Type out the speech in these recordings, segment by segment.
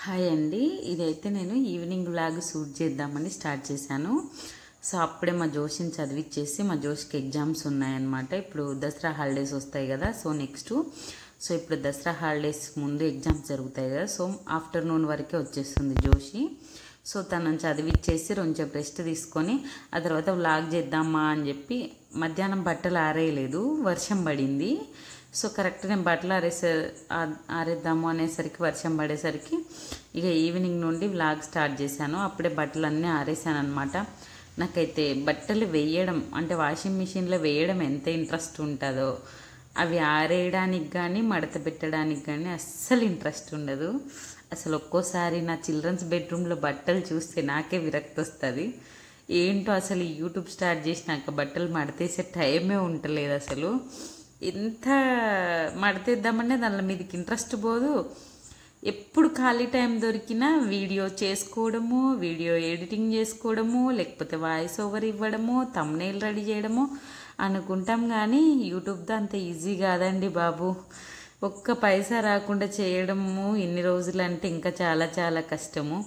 Hi అండి, ఇదైతే నేను ఈవినింగ్ వ్లాగ్ షూట్ చేద్దామని స్టార్ట్ చేశాను. సో అప్పుడే మా జోషిని చదివిచ్చేసి, మా జోష్కి ఎగ్జామ్స్ ఉన్నాయన్నమాట. ఇప్పుడు దసరా హాలిడేస్ వస్తాయి కదా, సో ఇప్పుడు దసరా హాలిడేస్ ముందు ఎగ్జామ్స్ జరుగుతాయి కదా, సో ఆఫ్టర్నూన్ వరకే వచ్చేస్తుంది జోషి. సో తనని చదివిచ్చేసి కొంచెం రెస్ట్ తీసుకొని ఆ తర్వాత వ్లాగ్ చేద్దామా అని చెప్పి, మధ్యాహ్నం బట్టలు ఆరేయలేదు, వర్షం పడింది. సో కరెక్ట్ నేను బట్టలు ఆరేద్దాము అనేసరికి వర్షం పడేసరికి ఇక ఈవినింగ్ నుండి వ్లాగ్ స్టార్ట్ చేశాను. అప్పుడే బట్టలు అన్నీ ఆరేసాను అనమాట. నాకైతే బట్టలు వేయడం అంటే వాషింగ్ మిషన్లో వేయడం ఎంత ఇంట్రెస్ట్ ఉంటుందో, అవి ఆరేయడానికి కానీ మడత పెట్టడానికి కానీ అస్సలు ఇంట్రెస్ట్ ఉండదు. అసలు ఒక్కోసారి నా చిల్డ్రన్స్ బెడ్రూమ్లో బట్టలు చూస్తే నాకే విరక్తి వస్తుంది. ఏంటో అసలు యూట్యూబ్ స్టార్ట్ చేసినాక బట్టలు మడతేసే టైమే ఉండలేదు. అసలు ఎంత మడతేద్దామనే దాని మీదకి ఇంట్రెస్ట్ పోదు. ఎప్పుడు ఖాళీ టైం దొరికినా వీడియో చేసుకోవడము, వీడియో ఎడిటింగ్ చేసుకోవడము, లేకపోతే వాయిస్ ఓవర్ ఇవ్వడము, థంబ్నెయిల్ రెడీ చేయడము అనుకుంటాం. కానీ యూట్యూబ్తో అంత ఈజీ కాదండి బాబు. ఒక్క పైసా రాకుండా చేయడము ఇన్ని రోజులు అంటే ఇంకా చాలా చాలా కష్టము.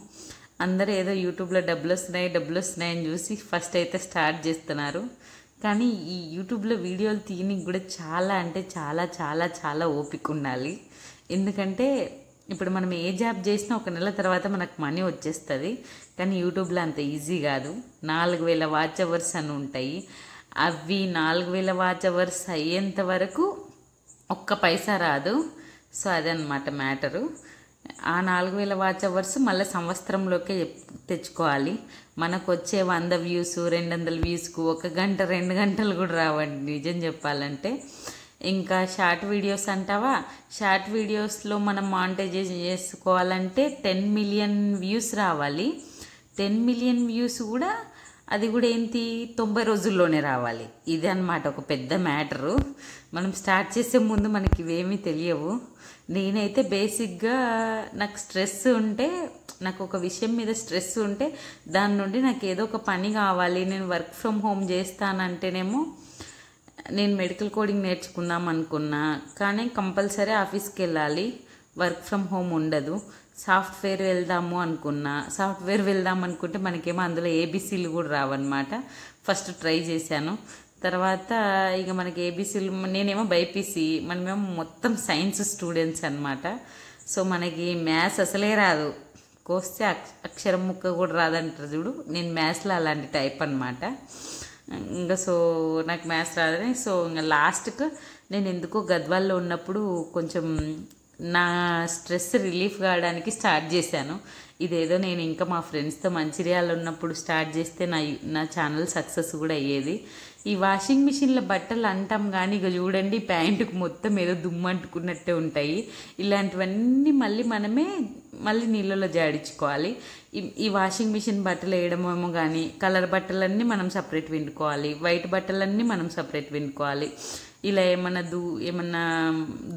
అందరూ ఏదో యూట్యూబ్లో డబ్బులు వస్తున్నాయని చూసి ఫస్ట్ అయితే స్టార్ట్ చేస్తున్నారు. కానీ ఈ యూట్యూబ్లో వీడియోలు తీయనికి కూడా చాలా అంటే చాలా చాలా చాలా ఓపిక ఉండాలి. ఎందుకంటే ఇప్పుడు మనం ఏ జాబ్ చేసినా ఒక నెల తర్వాత మనకు మనీ వచ్చేస్తుంది. కానీ యూట్యూబ్లో అంత ఈజీ కాదు. 4000 వాచ్ అవర్స్ అని ఉంటాయి. అవి 4000 వాచ్ అవర్స్ అయ్యేంత వరకు ఒక్క పైసా రాదు. సో అదనమాట మ్యాటరు. ఆ 4000 వాచ్ అవర్స్ మళ్ళీ సంవత్సరంలోకే తెచ్చుకోవాలి. మనకు వచ్చే 100 వ్యూస్ 200 వ్యూస్కు 1 గంట 2 గంటలు కూడా రావండి నిజం చెప్పాలంటే. ఇంకా షార్ట్ వీడియోస్ అంటావా, షార్ట్ వీడియోస్లో మనం మానిటైజేషన్ చేసుకోవాలంటే 10 మిలియన్ వ్యూస్ రావాలి. 10 మిలియన్ వ్యూస్ కూడా అది కూడా ఏంటి 90 రోజుల్లోనే రావాలి. ఇది అన్నమాట ఒక పెద్ద మ్యాటరు. మనం స్టార్ట్ చేసే ముందు మనకి ఇవేమీ తెలియవు. నేనైతే బేసిక్గా నాకు స్ట్రెస్ ఉంటే, నాకు ఒక విషయం మీద స్ట్రెస్ ఉంటే దాని నుండి నాకు ఏదో ఒక పని కావాలి. నేను వర్క్ ఫ్రమ్ హోమ్ చేస్తానంటేనేమో నేను మెడికల్ కోడింగ్ నేర్చుకుందాం అనుకున్నా, కానీ కంపల్సరీ ఆఫీస్కి వెళ్ళాలి, వర్క్ ఫ్రమ్ హోమ్ ఉండదు. సాఫ్ట్వేర్ వెళ్దాం అనుకుంటే మనకేమో అందులో ఏబీసీలు కూడా రావన్నమాట. ఫస్ట్ ట్రై చేశాను. తర్వాత ఇక మనకి ఏబీసీలు, నేనేమో బైపీసీ, మనమేమో మొత్తం సైన్స్ స్టూడెంట్స్ అనమాట. సో మనకి మ్యాథ్స్ అసలే రాదు. కోస్తే అక్షరం ముక్క కూడా రాదంటారు చూడు, నేను మ్యాథ్స్లో అలాంటి టైప్ అనమాట. ఇంకా సో నాకు మ్యాథ్స్ రాదని, సో ఇంకా లాస్ట్కి నేను ఎందుకో గద్వాల్లో ఉన్నప్పుడు కొంచెం నా స్ట్రెస్ రిలీఫ్ కావడానికి స్టార్ట్ చేశాను. ఇదేదో నేను ఇంకా మా ఫ్రెండ్స్తో మంచిర్యాలలో ఉన్నప్పుడు స్టార్ట్ చేస్తే నా ఛానల్ సక్సెస్ కూడా అయ్యేది. ఈ వాషింగ్ మిషన్లో బట్టలు అంటాం కానీ ఇక చూడండి ప్యాంటుకు మొత్తం ఏదో దుమ్ము అంటుకున్నట్టే ఉంటాయి. ఇలాంటివన్నీ మళ్ళీ నీళ్ళలో జాడించుకోవాలి. ఈ వాషింగ్ మిషన్ బట్టలు వేయడమేమో కానీ కలర్ బట్టలన్నీ మనం సపరేట్ విండుకోవాలి, వైట్ బట్టలన్నీ మనం సపరేట్ విండుకోవాలి. ఇలా ఏమన్నా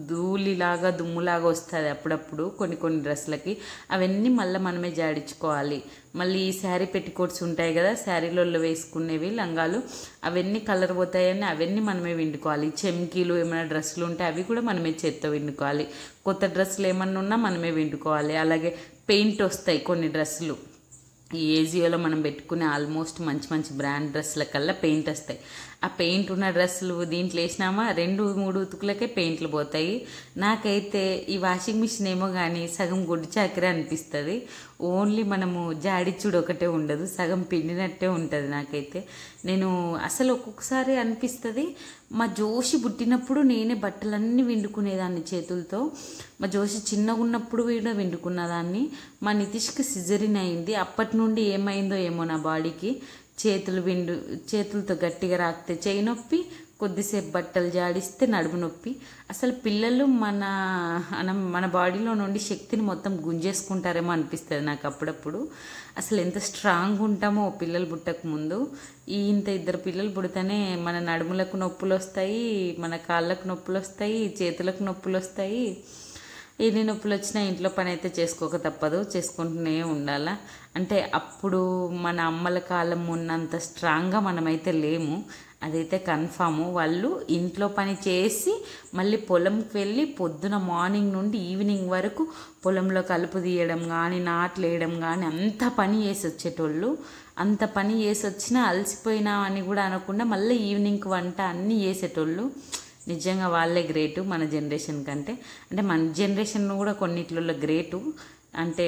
ధూళిలాగా దుమ్ములాగా వస్తుంది అప్పుడప్పుడు కొన్ని డ్రెస్సులకి, అవన్నీ మళ్ళీ మనమే జాడించుకోవాలి. మళ్ళీ ఈ శారీ పెట్టికోట్స్ ఉంటాయి కదా, శారీలలో వేసుకునేవి లంగాలు, అవన్నీ కలర్ పోతాయని అవన్నీ మనమే విండుకోవాలి. చెమ్కీలు ఏమైనా డ్రెస్సులు ఉంటే అవి కూడా మనమే చేత్తో విండుకోవాలి. కొత్త డ్రెస్సులు ఏమన్నా ఉన్నా మనమే విండుకోవాలి. అలాగే పెయింట్ వస్తాయి కొన్ని డ్రెస్సులు, ఈ ఏజియోలో మనం పెట్టుకునే ఆల్మోస్ట్ మంచి బ్రాండ్ డ్రెస్సుల కల్లా పెయింట్ వస్తాయి. ఆ పెయింట్ ఉన్న డ్రెస్సులు దీంట్లో వేసినామా 2-3 ఉతుకులకే పెయింట్లు పోతాయి. నాకైతే ఈ వాషింగ్ మిషన్ ఏమో కానీ సగం గుడ్డు చాకరీ అనిపిస్తుంది. ఓన్లీ మనము జాడిచ్చుడు ఒకటే ఉండదు, సగం పిండినట్టే ఉంటుంది నాకైతే. నేను అసలు ఒక్కొక్కసారి అనిపిస్తుంది, మా జోషి పుట్టినప్పుడు నేనే బట్టలన్నీ విండుకునేదాన్ని చేతులతో. మా జోషి చిన్నగా ఉన్నప్పుడు కూడా విండుకున్నదాన్ని. మా నితీష్కి సిజరిన్ అయింది, అప్పటి నుండి ఏమైందో ఏమో నా బాడీకి. చేతులతో గట్టిగా రాకితే చేయి నొప్పి, కొద్దిసేపు బట్టలు జాడిస్తే నడుము నొప్పి. అసలు పిల్లలు మన బాడీలో నుండి శక్తిని మొత్తం గుంజేసుకుంటారేమో అనిపిస్తుంది నాకు అప్పుడప్పుడు. అసలు ఎంత స్ట్రాంగ్ ఉంటామో పిల్లలు పుట్టక ముందు. ఇంత 2 పిల్లలు పుడితేనే మన నడుములకు నొప్పులు వస్తాయి, మన కాళ్ళకు నొప్పులు వస్తాయి, చేతులకు నొప్పులు వస్తాయి. ఎన్ని నొప్పులు వచ్చినా ఇంట్లో పని అయితే చేసుకోక తప్పదు, చేసుకుంటూనే ఉండాలా. అంటే అప్పుడు మన అమ్మల కాలం ఉన్నంత స్ట్రాంగ్గా మనమైతే లేము. అదైతే కన్ఫాము. వాళ్ళు ఇంట్లో పని చేసి మళ్ళీ పొలంకి వెళ్ళి పొద్దున మార్నింగ్ నుండి ఈవినింగ్ వరకు పొలంలో కలుపు తీయడం కానీ నాట్లు వేయడం కానీ అంత పని చేసి వచ్చేటోళ్ళు. అంత పని చేసి వచ్చినా అలసిపోయినా అని కూడా అనకుండా మళ్ళీ ఈవినింగ్కి వంట అన్నీ చేసేటోళ్ళు. నిజంగా వాళ్ళే గ్రేటు మన జనరేషన్ కంటే. అంటే మన జనరేషన్ కూడా కొన్నిట్లలో గ్రేటు. అంటే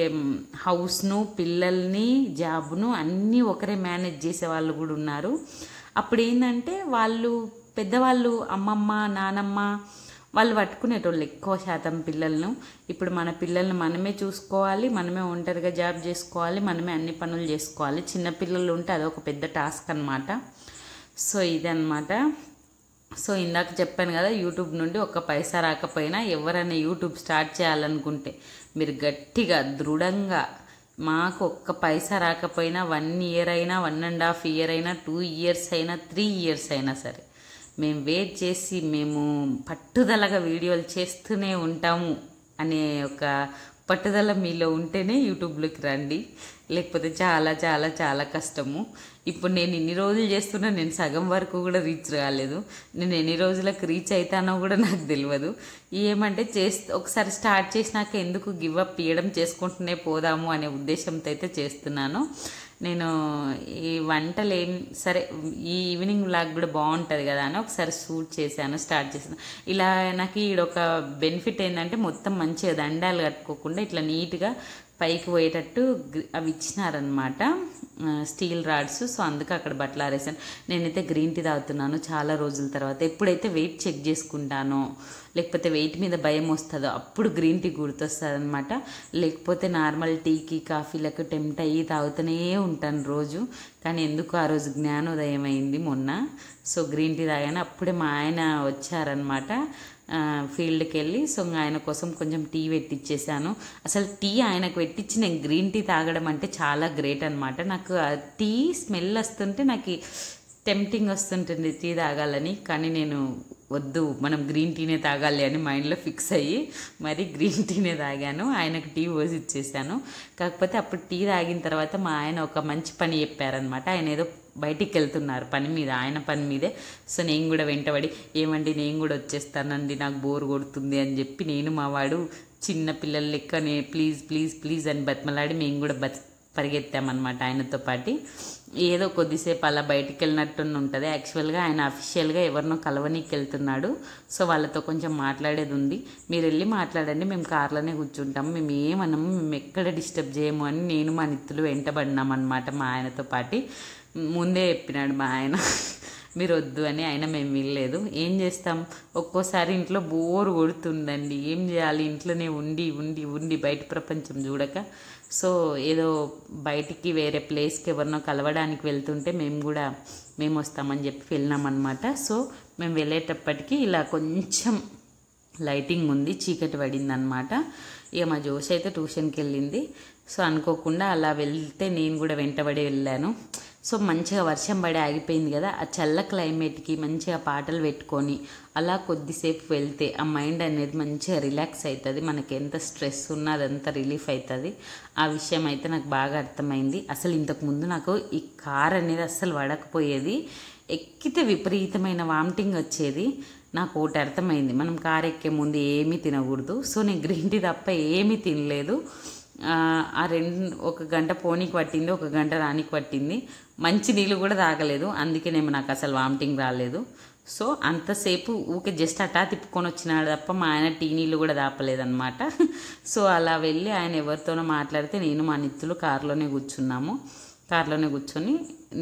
హౌస్ను, పిల్లల్ని, జాబ్ను అన్నీ ఒకరే మేనేజ్ చేసే వాళ్ళు కూడా ఉన్నారు. అప్పుడు ఏంటంటే వాళ్ళు పెద్దవాళ్ళు అమ్మమ్మ నానమ్మ వాళ్ళు పట్టుకునేటోళ్ళు ఎక్కువ శాతం పిల్లలను. ఇప్పుడు మన పిల్లల్ని మనమే చూసుకోవాలి, మనమే ఒంటరిగా జాబ్ చేసుకోవాలి, మనమే అన్ని పనులు చేసుకోవాలి. చిన్నపిల్లలు ఉంటే అదొక పెద్ద టాస్క్ అనమాట. సో ఇదన్నమాట. సో ఇందాక చెప్పాను కదా, యూట్యూబ్ నుండి ఒక్క పైసా రాకపోయినా ఎవరైనా యూట్యూబ్ స్టార్ట్ చేయాలనుకుంటే మీరు గట్టిగా దృఢంగా మాకు ఒక్క పైసా రాకపోయినా 1 year అయినా 1.5 year అయినా 2 years అయినా 3 years అయినా సరే మేము వెయిట్ చేసి మేము పట్టుదలగా వీడియోలు చేస్తూనే ఉంటాము అనే ఒక పట్టుదల మీలో ఉంటేనే యూట్యూబ్లోకి రండి. లేకపోతే చాలా చాలా చాలా కష్టము. ఇప్పుడు నేను ఇన్ని రోజులు చేస్తున్నా, నేను సగం వరకు కూడా రీచ్ కాలేదు. నేను ఎన్ని రోజులకు రీచ్ అవుతానో కూడా నాకు తెలియదు. ఏమంటే ఒకసారి స్టార్ట్ చేసినాక ఎందుకు గివ్ అప్ ఇవ్వడం, చేసుకుంటూనే పోదాము అనే ఉద్దేశంతో అయితే చేస్తున్నాను. నేను ఈ వంటలు సరే ఈ ఈవినింగ్ వ్లాగ్ కూడా బాగుంటుంది కదా అని ఒకసారి స్టార్ట్ చేశాను. ఇలా నాకు ఈడొక బెనిఫిట్ ఏంటంటే మొత్తం మంచిగా దండాలు కట్టుకోకుండా ఇట్లా నీట్గా పైకి పోయేటట్టు అవి ఇచ్చినారనమాట, స్టీల్ రాడ్స్. సో అందుకే అక్కడ బట్టలు ఆరేసాను. నేనైతే గ్రీన్ టీ తాగుతున్నాను చాలా రోజుల తర్వాత. ఎప్పుడైతే వెయిట్ చెక్ చేసుకుంటానో లేకపోతే వెయిట్ మీద భయం వస్తుందో అప్పుడు గ్రీన్ టీ గుర్తొస్తుంది అనమాట. లేకపోతే నార్మల్ టీకి కాఫీలకు టెంప్ట్ అయ్యి తాగుతూనే ఉంటాను రోజు. కానీ ఎందుకు ఆ రోజు జ్ఞానోదయం అయింది మొన్న. సో గ్రీన్ టీ తాగాను. అప్పుడే మా ఆయన వచ్చారనమాట ఫీల్డ్కి వెళ్ళి. సో ఆయన కోసం కొంచెం టీ పెట్టించేసాను. అసలు టీ ఆయనకు పెట్టించి నేను గ్రీన్ టీ తాగడం అంటే చాలా గ్రేట్ అనమాట. నాకు ఆ టీ స్మెల్ వస్తుంటే నాకు టెంప్టింగ్ వస్తుంటుంది టీ తాగాలని. కానీ నేను వద్దు, మనం గ్రీన్ టీనే తాగాలి అని మైండ్లో ఫిక్స్ అయ్యి మరి గ్రీన్ టీనే తాగాను. ఆయనకు టీ పోసి ఇచ్చేసాను. కాకపోతే అప్పుడు టీ తాగిన తర్వాత మా ఆయన ఒక మంచి పని చెప్పారనమాట. ఆయన ఏదో బయటికి వెళ్తున్నారు పని మీద, ఆయన పని మీదే. సో నేను కూడా వెంటబడి ఏమండి నేను కూడా వచ్చేస్తానండి, నాకు బోర్ కొడుతుంది అని చెప్పి నేను మా వాడు చిన్న పిల్లల లెక్క ప్లీజ్ ప్లీజ్ ప్లీజ్ అని బతిమలాడి మేము కూడా పరిగెత్తామన్నమాట ఆయనతో పాటు. ఏదో కొద్దిసేపు అలా బయటికి వెళ్ళినట్టు ఉంటుంది. యాక్చువల్గా ఆయన అఫీషియల్గా ఎవరినో కలవనీకి వెళ్తున్నాడు. సో వాళ్ళతో కొంచెం మాట్లాడేది ఉంది. మీరు వెళ్ళి మాట్లాడండి, మేము కార్లోనే కూర్చుంటాము, మేము ఏమన్నాము, మేము ఎక్కడ డిస్టర్బ్ చేయము అని నేను మా నిత్తులు వెంటబడినామన్నమాట మా ఆయనతో పాటు. ముందే చెప్పినాడు మా ఆయన మీరు వద్దు అని. అయినా మేము వెళ్ళలేదు. ఏం చేస్తాం, ఒక్కోసారి ఇంట్లో బోర్ కొడుతుందండి. ఏం చేయాలి, ఇంట్లోనే ఉండి ఉండి ఉండి బయట ప్రపంచం చూడక. సో ఏదో బయటికి వేరే ప్లేస్కి ఎవరినో కలవడానికి వెళ్తుంటే మేము వస్తామని చెప్పి వెళ్ళినామన్నమాట. సో మేము వెళ్ళేటప్పటికి ఇలా కొంచెం లైటింగ్ ఉంది, చీకటి పడిందనమాట. ఇక మా జోష్ అయితే ట్యూషన్కి వెళ్ళింది. సో అనుకోకుండా అలా వెళ్తే నేను కూడా వెంటబడి వెళ్ళాను. సో మంచిగా వర్షం పడి ఆగిపోయింది కదా, ఆ చల్ల క్లైమేట్కి మంచిగా పాటలు పెట్టుకొని అలా కొద్దిసేపు వెళ్తే ఆ మైండ్ అనేది మంచిగా రిలాక్స్ అవుతుంది. మనకి ఎంత స్ట్రెస్ ఉన్నా అదంతా రిలీఫ్ అవుతుంది. ఆ విషయం అయితే నాకు బాగా అర్థమైంది. అసలు ఇంతకుముందు నాకు ఈ కార్ అనేది అస్సలు పడకపోయేది. ఎక్కితే విపరీతమైన వామిటింగ్ వచ్చేది. నాకు ఒకటి అర్థమైంది, మనం కార్ ఎక్కే ముందు ఏమీ తినకూడదు. సో నేను గ్రీన్ టీ తప్ప ఏమీ తినలేదు. ఆ ఒక గంట పోనీకి పట్టింది, ఒక గంట రానికి పట్టింది. మంచి నీళ్ళు కూడా తాగలేదు, అందుకేనేమో నాకు అసలు వామిటింగ్ రాలేదు. సో అంతసేపు ఊకే జస్ట్ అటా తిప్పుకొని వచ్చినాడు తప్ప మా ఆయన టీ నీళ్ళు కూడా తాపలేదన్నమాట. సో అలా వెళ్ళి ఆయన ఎవరితోనో మాట్లాడితే నేను మా నిత్తులు కారులోనే కూర్చున్నాము. కార్లోనే కూర్చొని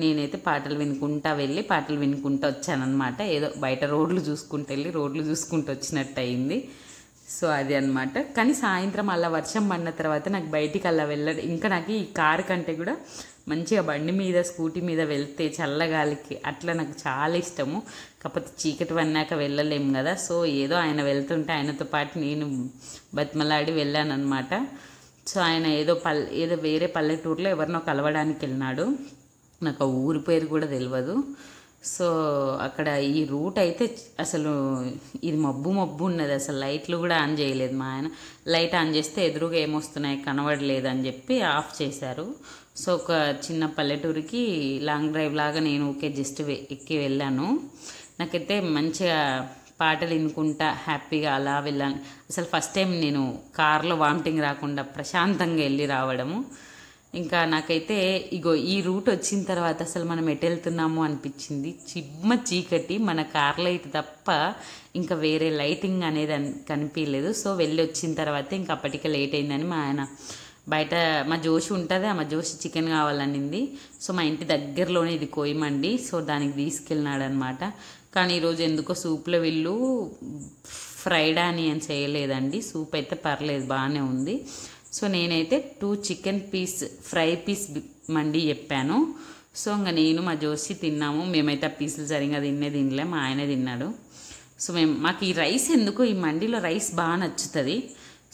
నేనైతే పాటలు వినుకుంటా వెళ్ళి పాటలు వినుకుంటూ వచ్చానమాట. ఏదో బయట రోడ్లు చూసుకుంటూ వెళ్ళి రోడ్లు చూసుకుంటూ వచ్చినట్టు అయింది. సో అది అనమాట. కానీ సాయంత్రం అలా వర్షం పడిన తర్వాత నాకు బయటికి అలా వెళ్ళడం, ఇంకా నాకు ఈ కారు కంటే కూడా మంచిగా బండి మీద స్కూటీ మీద వెళ్తే చల్లగాలికి అట్లా నాకు చాలా ఇష్టము. కాకపోతే చీకటి పన్నాక వెళ్ళలేము కదా. సో ఏదో ఆయన వెళ్తుంటే ఆయనతో పాటు నేను బతిమలాడి వెళ్ళాను అనమాట. సో ఆయన ఏదో వేరే పల్లెటూరులో ఎవరినో కలవడానికి వెళ్ళినాడు. నాకు ఆ ఊరి పేరు కూడా తెలియదు. సో అక్కడ ఈ రూట్ అయితే అసలు ఇది మబ్బు మబ్బు ఉన్నది, అసలు లైట్లు కూడా ఆన్ చేయలేదు మా ఆయన. లైట్ ఆన్ చేస్తే ఎదురుగా ఏమొస్తున్నాయి కనబడలేదు అని చెప్పి ఆఫ్ చేశారు. సో ఒక చిన్న పల్లెటూరికి లాంగ్ డ్రైవ్ లాగా నేను ఊకే జస్ట్ ఎక్కి వెళ్ళాను. నాకైతే మంచిగా పాటలు వినుకుంటా హ్యాపీగా అలా వెళ్ళాను. అసలు ఫస్ట్ టైం నేను కార్లో వామిటింగ్ రాకుండా ప్రశాంతంగా వెళ్ళి రావడము. ఇంకా నాకైతే ఇగో ఈ రూట్ వచ్చిన తర్వాత అసలు మనం ఎటు వెళ్తున్నాము అనిపించింది. చిమ్మ చీకటి, మన కార్ లైట్ తప్ప ఇంకా వేరే లైటింగ్ అనేది కనిపించలేదు. సో వెళ్ళి వచ్చిన తర్వాత ఇంకా అప్పటికే లేట్ అయిందని మా ఆయన బయట, మా జోషి ఉంటుంది, మా జోషి చికెన్ కావాలనింది. సో మా ఇంటి దగ్గరలోనే ఇది కోయమండి, సో దానికి తీసుకెళ్ళినాడు అనమాట. కానీ ఈరోజు ఎందుకో సూప్లో వీళ్ళు ఫ్రైడ్ ఆనియన్స్ చేయలేదండి. సూప్ అయితే పర్లేదు, బాగానే ఉంది. సో నేనైతే 2 చికెన్ పీస్ ఫ్రై పీస్ మండి చెప్పాను. సో ఇంకా నేను మా జోషి తిన్నాము. మేమైతే ఆ పీసులు సరిగ్గా తినలే, మా ఆయన తిన్నాడు. సో మాకు ఈ రైస్ ఎందుకో ఈ మండిలో రైస్ బాగా నచ్చుతుంది.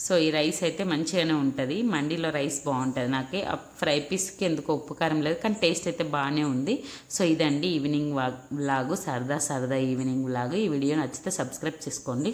సో ఈ రైస్ అయితే మంచిగానే ఉంటుంది, మండిలో రైస్ బాగుంటుంది. నాకే ఆ ఫ్రై పీస్కి ఎందుకో ఉప్పు కారం లేదు, కానీ టేస్ట్ అయితే బాగానే ఉంది. సో ఇదండి ఈవినింగ్ వ్లాగు, సరదా ఈవినింగ్ వ్లాగు. ఈ వీడియో నచ్చితే సబ్స్క్రైబ్ చేసుకోండి.